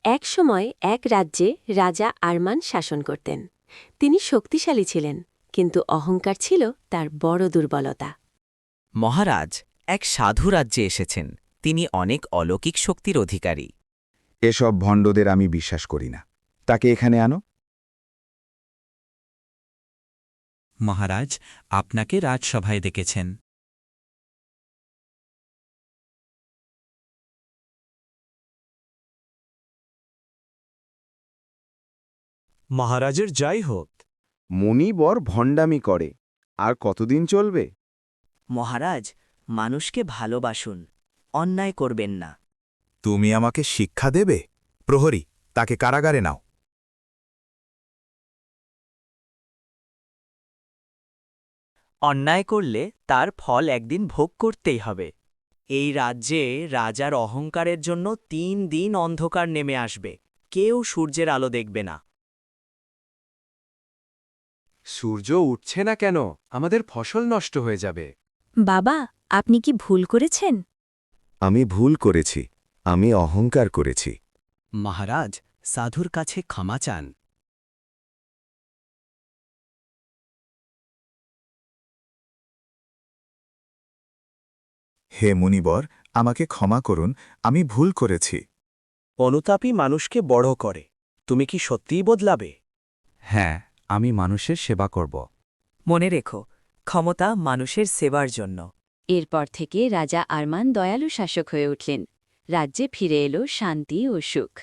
একসময় এক রাজ্যে রাজা আরমান শাসন করতেন। তিনি শক্তিশালী ছিলেন, কিন্তু অহংকার ছিল তার বড় দুর্বলতা। মহারাজ এক সাধু রাজ্যে এসেছেন। তিনি অনেক অলৌকিক শক্তির অধিকারী। এসব ভণ্ডদের আমি বিশ্বাস করি না। তাকে এখানে আনো। মহারাজ আপনাকে রাজসভায় ডেকেছেন। মহারাজের যাই হোক, মণিবর ভণ্ডামি করে, আর কতদিন চলবে? মহারাজ, মানুষকে ভালোবাসুন, অন্যায় করবেন না। তুমি আমাকে শিক্ষা দেবে? প্রহরী, তাকে কারাগারে নাও। অন্যায় করলে তার ফল একদিন ভোগ করতেই হবে। এই রাজ্যে রাজার অহংকারের জন্য ৩ দিন অন্ধকার নেমে আসবে, কেউ সূর্যের আলো দেখবে না। সূর্য উঠছে না কেন? আমাদের ফসল নষ্ট হয়ে যাবে। বাবা, আপনি কি ভুল করেছেন? আমি ভুল করেছি। আমি অহংকার করেছি। মহারাজ সাধুর কাছে ক্ষমা চান। হে মুনিবর, আমাকে ক্ষমা করুন, আমি ভুল করেছি। অনুতাপই মানুষকে বড় করে। তুমি কি সত্যিই বদলাবে? হ্যাঁ, আমি মানুষের সেবা করব। মনে রেখো, ক্ষমতা মানুষের সেবার জন্য। এরপর থেকে রাজা আরমান দয়ালু শাসক হয়ে উঠলেন। রাজ্যে ফিরে এলো শান্তি ও সুখ।